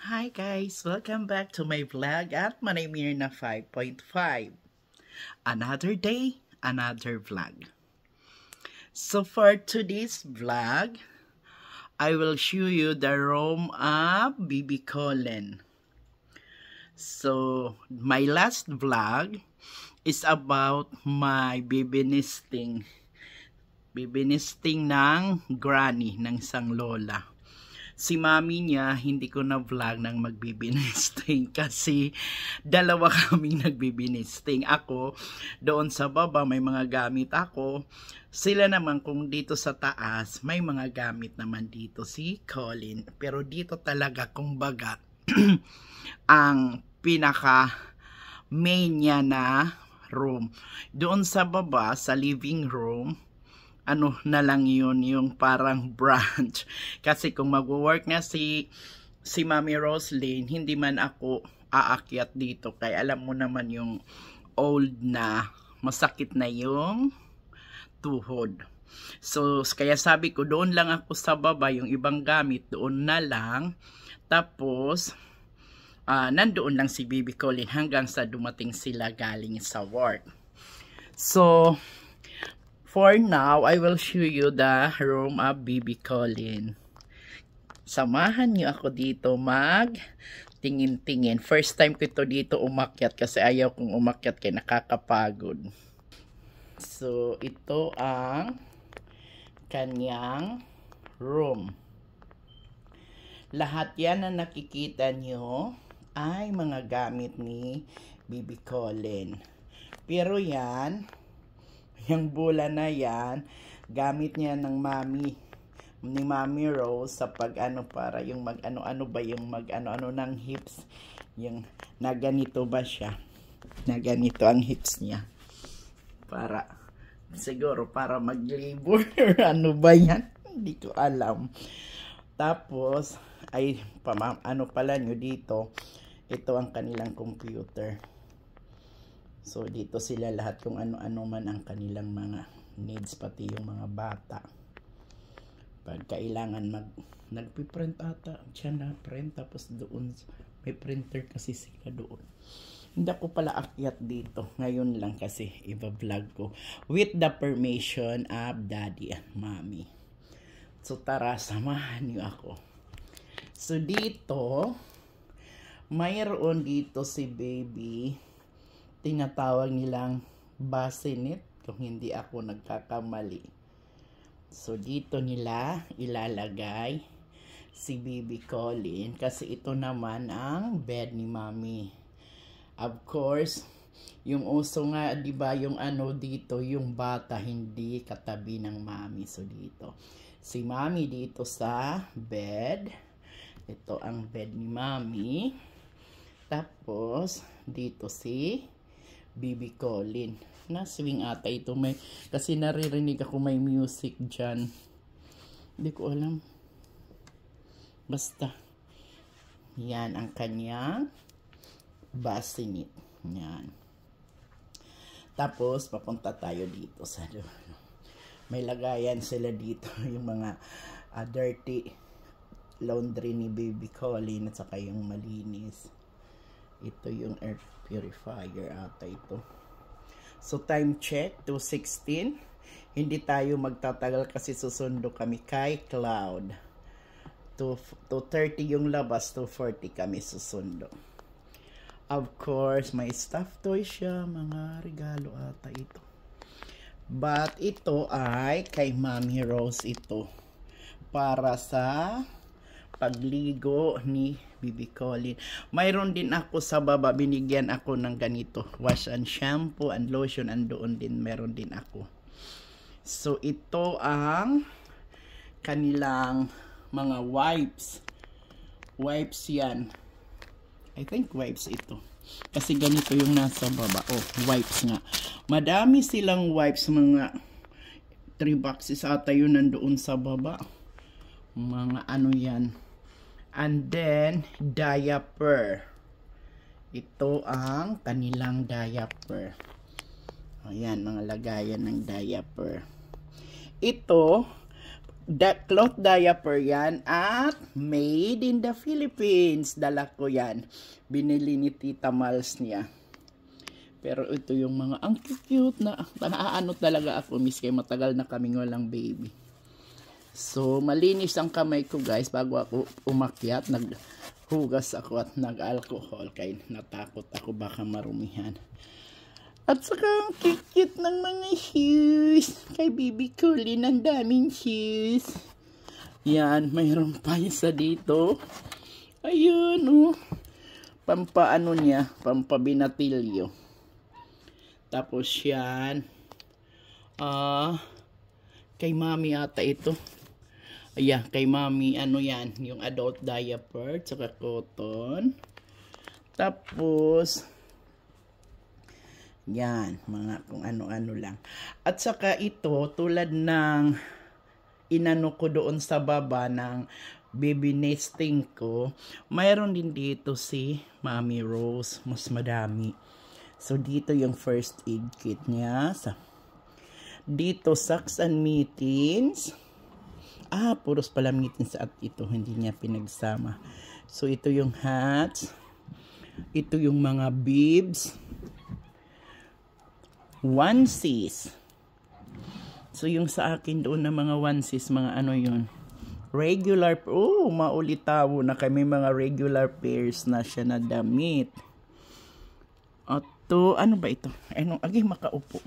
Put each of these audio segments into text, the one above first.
Hi guys! Welcome back to my vlog at Manamirna 5.5. Another day, another vlog. So for today's vlog, I will show you the room of BB Collen. So my last vlog is about my baby nesting. Baby nesting ng granny, ng isang lola. Si mami niya, hindi ko na vlog ng magbibinesting kasi dalawa kaming nagbibinesting. Ako, doon sa baba may mga gamit ako. Sila naman kung dito sa taas, may mga gamit naman dito si Colin. Pero dito talaga, kung baga, ang pinaka main niya na room. Doon sa baba, sa living room, ano na lang yun, yung parang branch. Kasi kung mag-work nga si Mami Roslyn, hindi man ako aakyat dito. Kaya alam mo naman yung old na, masakit na yung tuhod. So, kaya sabi ko, doon lang ako sa baba, yung ibang gamit, doon na lang. Tapos, nandoon lang si Baby Colin hanggang sa dumating sila galing sa work. So, for now, I will show you the room of BB Colin. Samahan niyo ako dito mag tingin-tingin. First time ko ito dito umakyat kasi ayaw kong umakyat kaya nakakapagod. So, ito ang kanyang room. Lahat yan na nakikita niyo ay mga gamit ni BB Colin. Pero yan, yung bola na yan, gamit niya ng ni Mami Rose sa pag-ano para yung mag-ano-ano ba yung mag-ano-ano ng hips. Yung naganito ba siya? Naganito ang hips niya. Para, siguro para mag-labor. Ano ba yan? Hindi ko alam. Tapos, ay, ano pala nyo dito, ito ang kanilang computer. So, dito sila lahat kung ano-ano man ang kanilang mga needs, pati yung mga bata. Pag kailangan nagpiprint ata, siya na print, tapos doon, may printer kasi sila doon. Hindi ako pala akyat dito. Ngayon lang kasi i-vlog ko. With the permission of Daddy and Mommy. So, tara, samahan niyo ako. So, dito, mayroon dito si Baby, tinatawag nilang bassinet kung hindi ako nagkakamali. So dito nila ilalagay si Baby Colin kasi ito naman ang bed ni Mami. Of course, yung uso nga, 'di ba, yung ano dito, yung bata hindi katabi ng Mami. So dito si Mami dito sa bed. Ito ang bed ni Mami. Tapos dito si BB Colin. Na-swing ata ito. Kasi naririnig ako may music dyan. Hindi ko alam. Basta. Yan ang kanyang bassinet. Yan. Tapos, papunta tayo dito sa may lagayan sila dito. Yung mga dirty laundry ni Baby Colin at saka yung malinis. Ito yung air purifier ata ito. So time check, 2:16. Hindi tayo magtatagal kasi susundo kami kay Cloud. 2:30 yung labas, 2:40 kami susundo. Of course, may stuffed toy siya. Mga regalo ata ito. But ito ay kay Mami Rose ito. Para sa pagligo ni BB Colin. Mayroon din ako sa baba, binigyan ako ng ganito, wash and shampoo and lotion, and doon din meron din ako. So ito ang kanilang mga wipes. Wipes yan. I think wipes ito. Kasi ganito yung nasa baba. Oh, wipes nga. Madami silang wipes, mga 3 boxes ata yun nandoon sa baba. Mga ano yan. And then, diaper. Ito ang kanilang diaper. Ayan, mga lagayan ng diaper. Ito, cloth diaper yan at made in the Philippines. Dala ko yan. Binili ni Tita Mals niya. Pero ito yung mga ang cute na naaano talaga ako miss kay matagal na kaming walang baby. So malinis ang kamay ko guys bago ako umakyat. Naghugas ako at nag-alcohol kay natakot ako baka marumihan. At saka ang cute ng mga shoes. Kay Bibi Colleen, ang daming shoes. Yan, mayroon pa isa dito. Ayun, oh. Pampaano niya, pampabinatilyo. Tapos yan. Kay Mami ata ito. Ayan, kay Mami, ano yan, yung adult diaper, saka cotton. Tapos, yan, mga kung ano-ano lang. At saka ito, tulad ng inano ko doon sa baba ng baby nesting ko, mayroon din dito si Mami Rose, mas madami. So, dito yung first aid kit niya. Dito, socks and mittens. Puros pala mittens at ito, hindi niya pinagsama. So, ito yung hats. Ito yung mga bibs. Onesies. So, yung sa akin doon na mga onesies, mga ano yun. Regular, maulitaw na kami mga regular pairs na siya na damit. At to, ano ba ito? Ano, makaupo.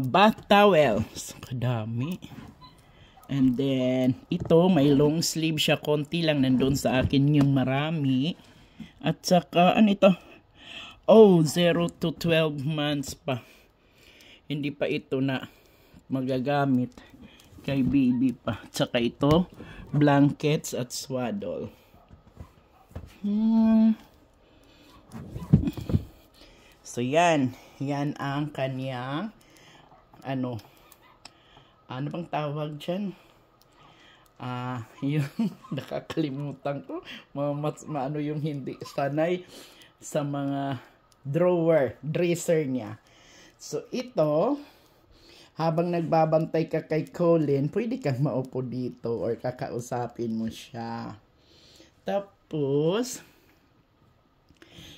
Bath towels. Kadami. And then, ito, may long sleeve siya. Konti lang nandun sa akin yung marami. At saka, ano ito? 0 to 12 months pa. Hindi pa ito na magagamit kay baby pa. Tsaka ito, blankets at swaddle. So, yan. Yan ang kanyang ano bang tawag dyan? Yung nakakalimutan ko. Maano yung hindi sanay sa mga dresser niya. So, ito, habang nagbabantay ka kay Colleen, pwede kang maupo dito or kakausapin mo siya. Tapos,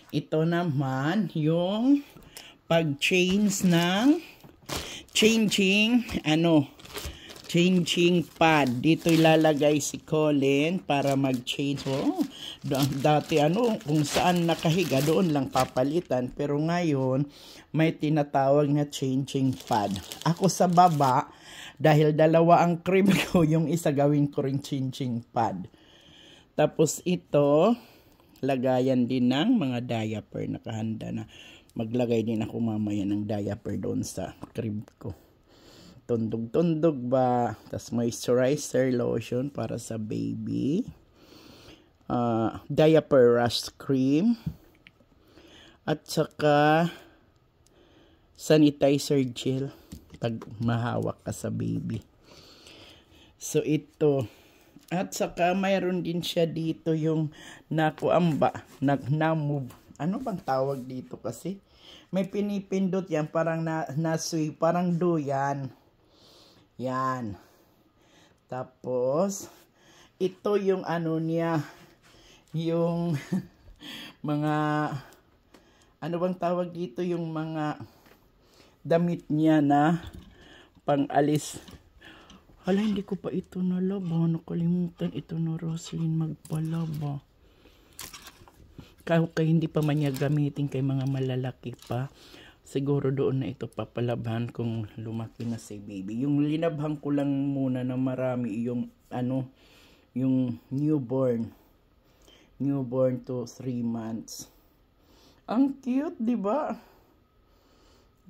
ito naman, yung pag-change ng changing pad. Dito ilalagay si Colleen para mag-change. Dati kung saan nakahiga, doon lang papalitan. Pero ngayon, may tinatawag na changing pad. Ako sa baba, dahil dalawa ang crib ko, yung isa gawin ko rin changing pad. Tapos ito, lagayan din ng mga diaper. Nakahanda na. Maglagay din ako mamaya ng diaper doon sa crib ko. Tundog-tundog ba? Tapos moisturizer lotion para sa baby. Diaper rash cream. At saka sanitizer gel pag mahawak ka sa baby. So ito. At saka mayroon din siya dito yung nakuamba, nag-move. Ano bang tawag dito kasi? May pinipindot yan, parang nasui, parang duyan. Yan. Tapos, ito yung ano niya, yung mga, ano bang tawag dito, yung mga damit niya na pang-alis. Hala, hindi ko pa ito nalaba. Nakalimutan ito na Roslyn magpalaba. Kaya hindi pa man niya gamitin kay mga malalaki pa. Siguro doon na ito papalaban kung lumaki na si baby. Yung linabhan ko lang muna na marami yung yung newborn. Newborn to 3 months. Ang cute, di ba?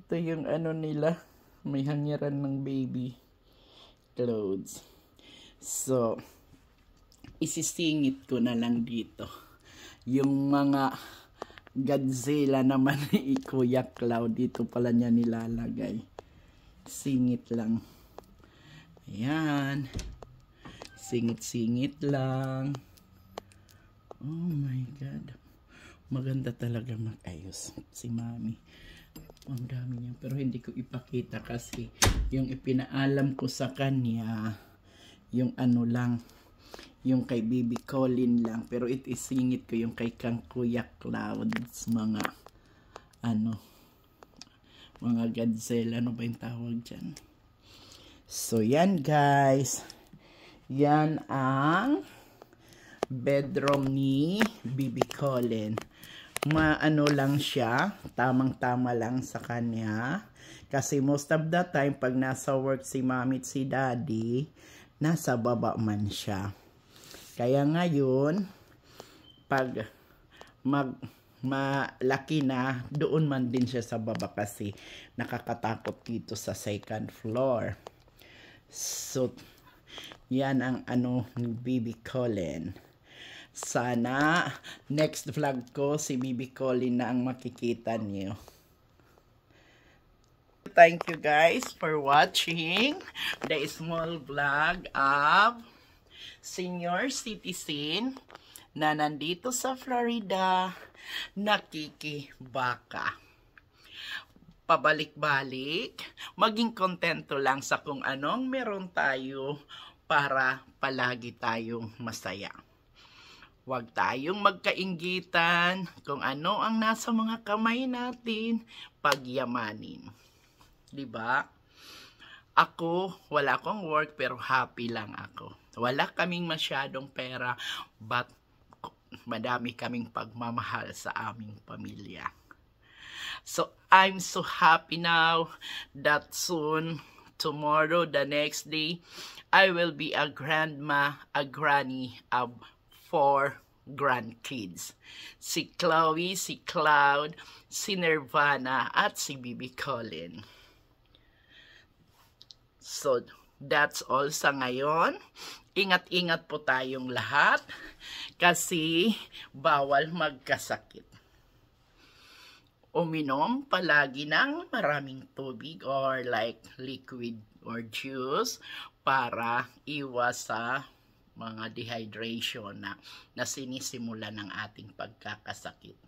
Ito yung nila. May hangiran ng baby clothes. So, isisingit ko na lang dito. Yung mga Godzilla naman ni Kuya Cloud, dito pala niya nilalagay. Singit lang. Ayan. Singit-singit lang. Oh my God. Maganda talaga mag-ayos si Mami. Ang dami niya. Pero hindi ko ipakita kasi yung ipinaalam ko sa kanya, yung ano lang, yung kay Bibi Colin lang, pero isingit ko yung kay Kang Kuya Clouds, mga ano, mga Godzilla, ano ba yung tawag dyan? So yan guys, yan ang bedroom ni Bibi Colin. Maano lang siya, tamang-tama lang sa kanya. Kasi most of the time, pag nasa work si mami at si daddy, nasa baba man siya. Kaya ngayon, pag malaki na, doon man din siya sa baba kasi nakakatakot dito sa second floor. So, yan ang ano ni Bibi Colin. Sana next vlog ko si Bibi Colin na ang makikita niyo. Thank you guys for watching the small vlog of senior citizen na nandito sa Florida nakikibaka. Pabalik-balik, maging kontento lang sa kung anong meron tayo para palagi tayong masaya. Huwag tayong magkainggitan kung ano ang nasa mga kamay natin, pagyamanin. Diba? Ako, wala akong work pero happy lang ako. Wala kaming masyadong pera but madami kaming pagmamahal sa aming pamilya. So, I'm so happy now that soon, tomorrow, the next day, I will be a grandma, a granny of 4 grandkids. Si Chloe, si Cloud, si Nirvana, at si Bibi Colin. So, that's all sa ngayon. Ingat-ingat po tayong lahat kasi bawal magkasakit. Uminom palagi ng maraming tubig or like liquid or juice para iwas sa mga dehydration na sinisimula ng ating pagkakasakit.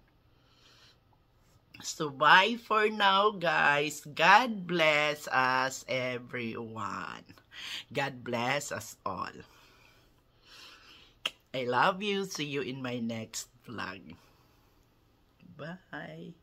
So, bye for now, guys. God bless us, everyone. God bless us all. I love you. See you in my next vlog. Bye.